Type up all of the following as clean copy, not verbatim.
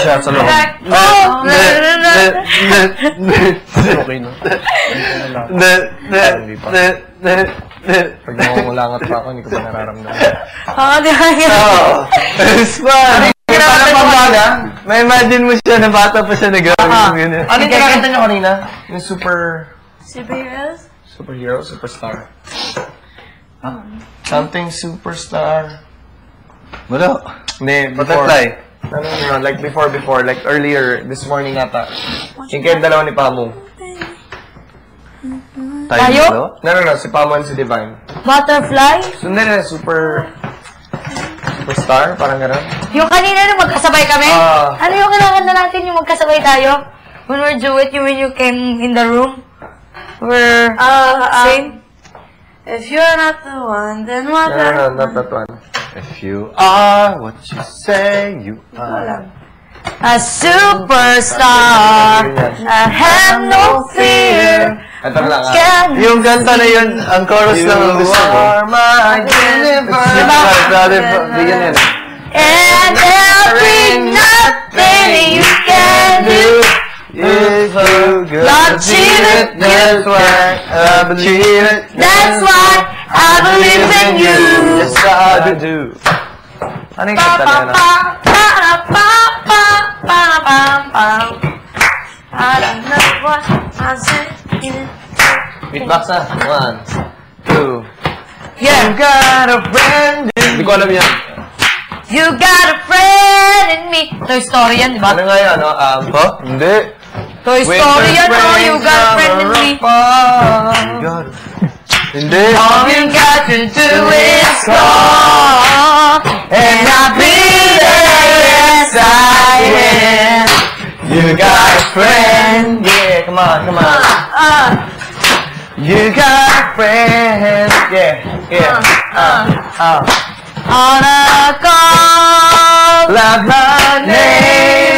siya sa loob. Okay na. Hindi pa. Pag nangungulangat pa ako, hindi ko pa nararamdaman. Di ba yun? It's fun! Parang pambaga. May imagine mo siya na bata pa siya nag-gawin. Ano yung kinakita niyo kanina? Yung Superheroes? Superhero? Superstar? Something superstar. Wala. Hindi, butterfly. No, like before, like earlier, this morning nata. Yung kayong dalawa ni Pamo. Tayo? No, si Pamo and si Divine. Butterfly? So, hindi, superstar? Parang gano'n? Yung kanina nung magkasabay kami? Ano yung kinakanta natin yung magkasabay tayo? When we're duet, you mean you came in the room? We're same? If you're not the one, then what? No, not that one. If you are what you say you are. A superstar, I have no fear. Ito lang yung kanta na yun, ang chorus lang ang gusto ko. You are my universe. Bigyan yan. And there'll be nothing you can do. If you achieve it, that's why I believe it. That's why I believe in you. Yes, I do. Ano yung kanta na yun? I don't know what I'm saying. Beatbox na. 1, 2. Yeah. You got a friend in me. Hindi ko alam yan. You got a friend in me. Toy Story yan, di ba? Ano nga yan, no? Hindi. Toy Story yan, no? You got a friend in me. Hindi. All you got to do is call, and I'll be there, yes I am. You got a friend. Yeah, come on. You got a friend. Yeah. On a call, Love my name.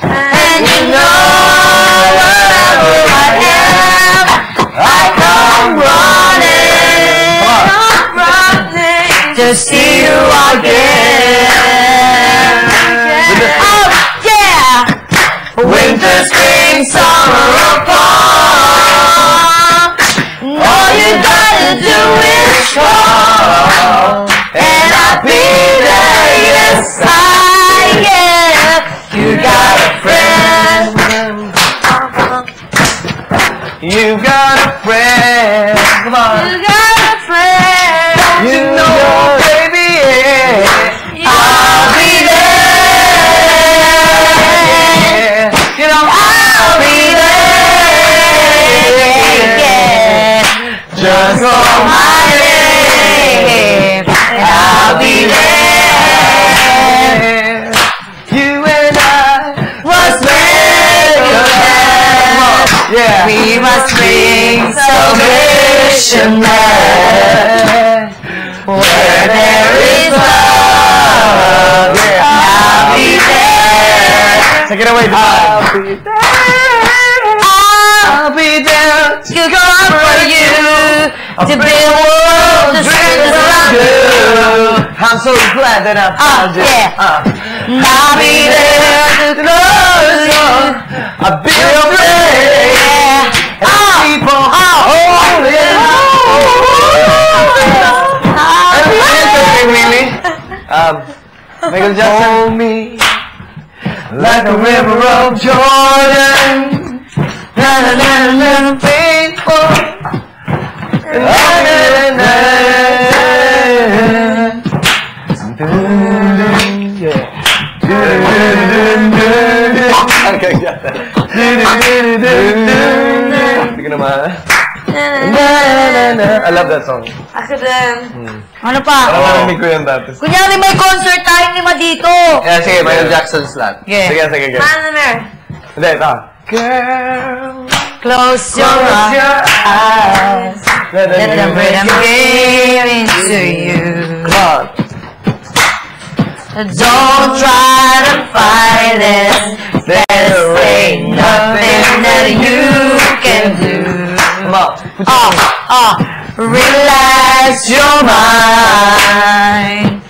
and you know wherever I am, I come running to see you again. Oh yeah! Winter, spring, summer, or fall, all you gotta do is call, and I'll be there, yes I am. You got a friend. You got a friend. Come on. You got a friend. You know, baby, I'll be there. you know, I'll be there. just call my name, and I'll be there. You and I What's yeah. We must bring salvation back. Where there is love, I'll be there. Take it away, I'll be there. I'll be there to go for you, to be the world, to strengthen around you. I'm so glad that I found you. I'll be there to close you. I'll be your friend. People holding Michael Jackson. Hold me like a river of Jordan. Na na na na na, faithful. Hindi ko naman. I love that song. Ako din. Ano pa? Parang narinig ko yun dati. Kunyari may concert tayong lima dito. Yeah, sige, Michael Jackson's lahat. Yeah. Sige. Paano na? Hindi, ito. Girl, Close your eyes. Let them bring them into you. Come on. Don't try to fight it. There ain't nothing that you can do. Come on. Relax your mind.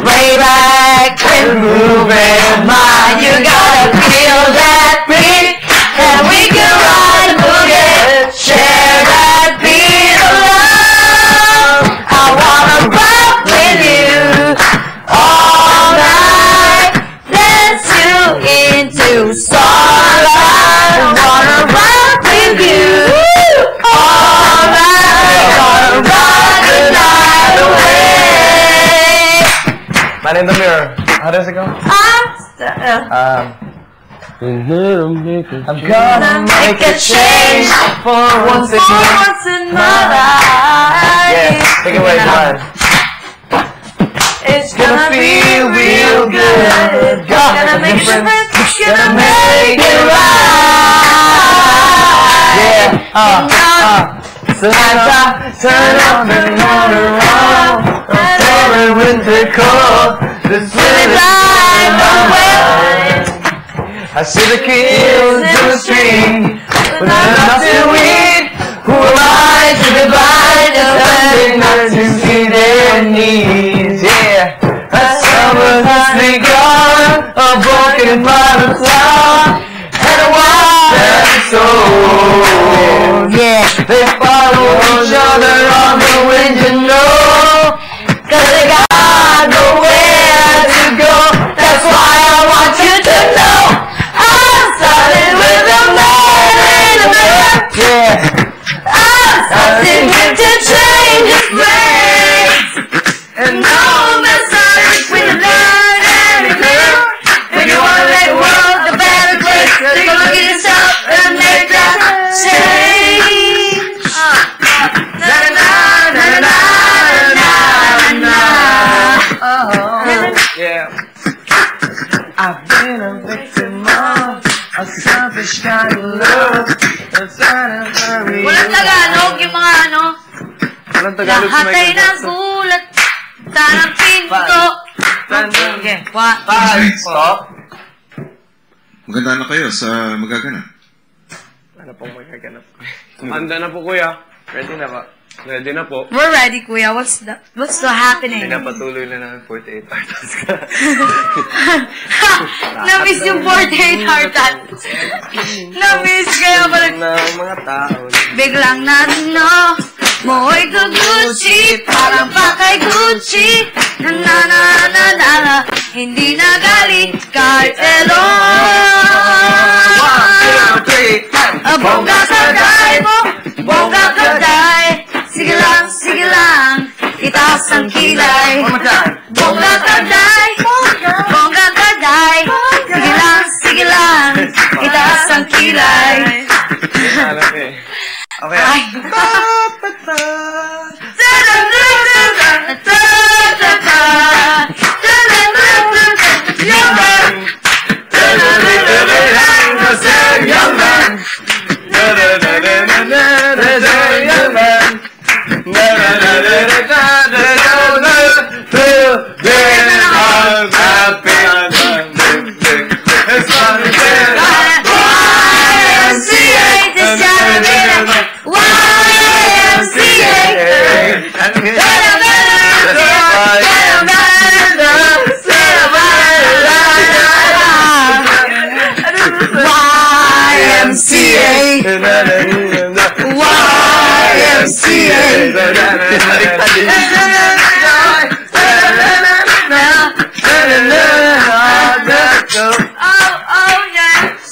Rain way back and moving mind. You gotta feel that beat, and we can ride and boogie, share that beat of love. I wanna rock with you all night, dance you into starlight. I wanna rock with you all night, wanna rock the night away. Man in the mirror. How does it go? I'm gonna make a change for once in my life. Yeah, take it away, come on. It's gonna feel real good. Gonna make a difference. Gonna make it right. Yeah. Turn on the motor on. I'm falling with the cold. This really blind away. I see the kids in the street with enough to eat. Who am I to divide them not to see their needs? Yeah, a summer has begun, a broken butterfly and a wild soul. Yeah, they follow each other on the wind, you know, 'cause they got nowhere to go. That's why I want you to know I'm starting with a man in the mirror. Yeah, I'm starting to change his ways, and no message with a learn anything. If you wanna make the world a better place, take a look at yourself and make that change. Na na na na na na na. Yeah. I've been a victim of a selfish kind of love. Walang Tagalog yung mga ano. Walang Tagalog sa Lahat ay nagulat sa ng pinto. Okay, Stop. Maganda na kayo sa magaganap. Ano pong magaganap? Handa na po, kuya. Ready na ba? Ready na po. We're ready, kuya. What's the happening? Pinapatuloy na namin 48 hours ka. Na-miss yung 48 hour dance. Na-miss kaya pala. Ng mga tao. Biglang nano, mo'y Gucci, parang pa kay Gucci. Na na na na na na, hindi na galing kahit elon. 1, 2, 3, Bongga kaday mo, bongga kaday. Sige lang, itaas ang kilay. Bongga kaday, bongga kaday. Sige lang, itaas ang kilay. Alam eh. Okay. Ay.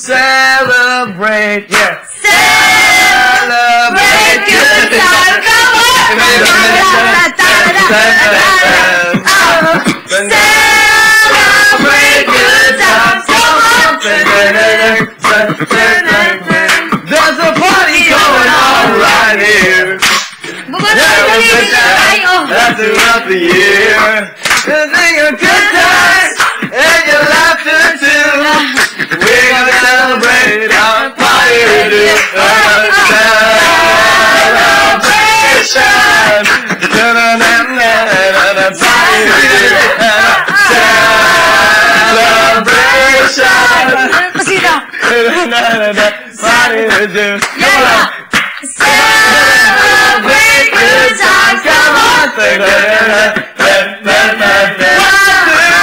Celebrate, yeah. Celebrate good time, come on! Celebrate good time, come on! There's a party going on right here. Throughout the year, having a good time and your laughter too. We're gonna celebrate our party to do a celebration. Celebration. Party to do. Celebrate good time, come on. 1, 2,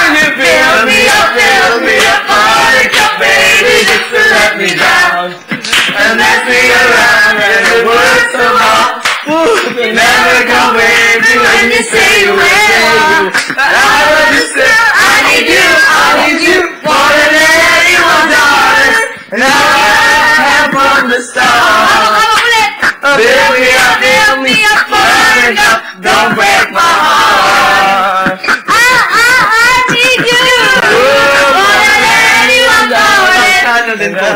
natin to.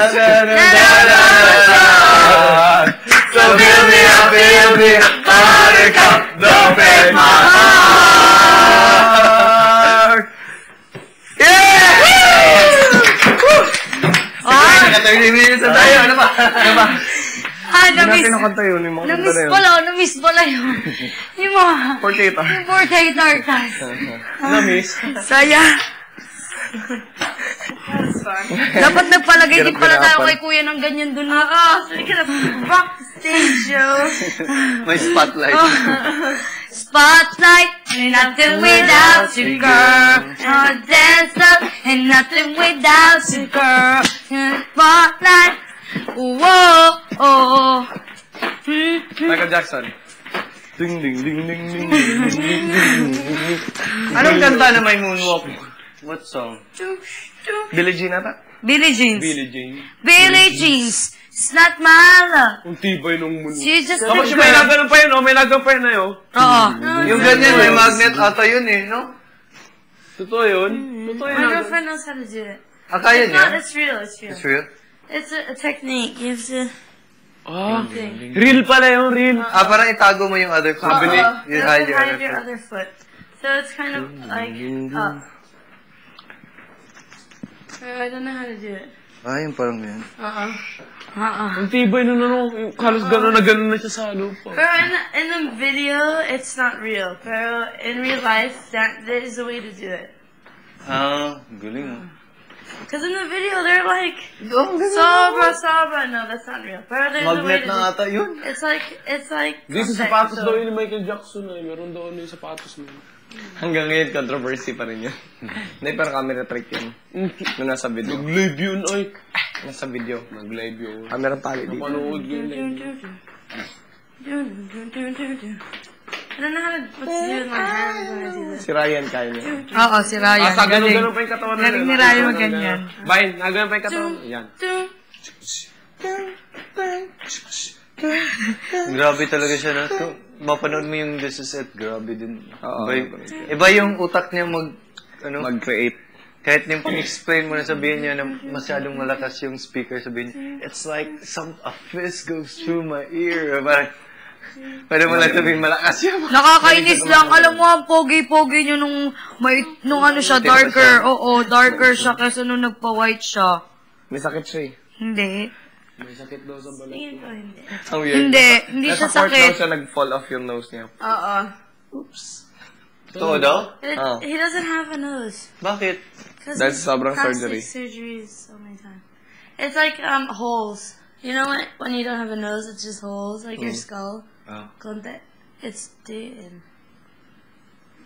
So feel me, buttercup, don't break my heart. Yeah! Naka-30 minutes na tayo. Ano ba? Na-miss pala yun. Yung mga... Portator. Yung portator tayo. Na-miss? Saya. Dapat nagpalagay din pala tayo kay kuya ng ganyan dun. Sige ka na, backstage show. May spotlight. Spotlight, and nothing without you, girl. Dance up, and nothing without you, girl. Spotlight, whoa, oh. Michael Jackson. Ding, ding, ding, ding, ding, ding, ding, ding. Anong kanta na may moonwalk? What song? Billie Jean ata? Billie Jeans. Billie Jean. Billie Jeans. It's not my love. Ang tibay nung moonwalk. She's just a Tapos yung may nagano'n pa yun, no? May nagano'n pa yun na yun. Oo. Yung ganyan, may magnet ata yun eh, no? Totoo yun? Totoo yun. My girlfriend knows how to do it. Kaya niya? It's real, it's real. It's real? It's a technique. You have to... Real pala yung real. Parang itago mo yung other foot. You have to hide your other foot. So it's kind of like up. I don't know how to do it. Yung parang yan. Ang tibay na yung halos gano'n na siya sa lupa. Pero in the video, it's not real. Pero in real life, that is the way to do it. Galing ah. Because in the video, they're like, sobra. No, that's not real. Pero there's a way to do Magnet na ata yun. It's like... Di sa sapatos daw yun ni Michael Jackson eh. Meron daw yung sapatos mo. Hanggang ngayon, controversy pa rin yun. Hindi, pero camera trick yun. Nung nasa video. Mag-live yun, ay. Nasa video. Mag-live yun. Camera pali dito. Napanood yun. I don't know how to what to do with my hands when I do this. Si Ryan kaya niya. Oo, si Ryan. Sa ganun pa yung katawan na Galing ni Ryan ganyan. Bain, ganun pa yung katawan. Yan. Grabe talaga siya na. Mapanood mo yung This Is It, grabe din. Iba yung utak niya mag-create. Kahit yung pang-explain mo na sabihin niya na masyadong malakas yung speaker, sabihin niya, it's like a fist goes through my ear. Pwede mo lang sabihin malakas yun. Nakakainis lang. Alam mo, ang pogi-pogi niyo nung ano siya, darker. Oo, darker siya kaysa nung nagpa-white siya. May sakit siya eh. Hindi. May sakit daw sa balat. Tingin ko, hindi. Ang weird. Hindi siya Nasa fourth daw sakit. siya nag-fall off yung nose niya. Oo. Oops. Totoo daw? He doesn't have a nose. Bakit? Dahil sa sobrang surgery. Surgeries so many times. It's like holes. You know when you don't have a nose, it's just holes, like your skull. Konti. It's dead.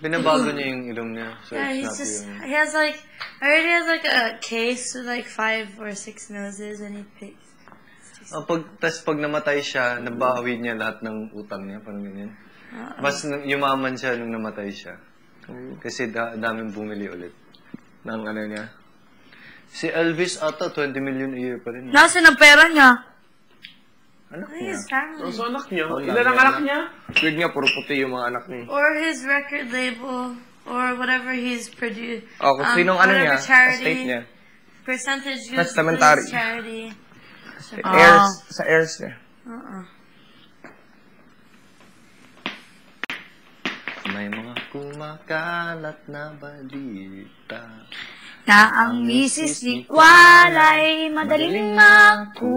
Binabago niya yung ilong niya. So Yeah, it's not he has like, already has like a case with like 5 or 6 noses and he picks. Pag namatay siya, nabawi niya lahat ng utang niya, parang ganyan. Mas yumaman siya nung namatay siya. Kasi daming bumili ulit. Ng ano niya. Si Elvis ata, 20 million a year pa rin. Nasaan ang pera niya? Anak His niya. family. So anak niya? Ilan ang anak niya? Weird nga, puro puti yung mga anak niya. Or his record label, or whatever he's produced. Kung sinong ano niya, estate niya. Percentage goes to Testamentary. his charity. Sa heirs niya. May mga kumakalat na balita Na ang misis ni Walay madaling maku.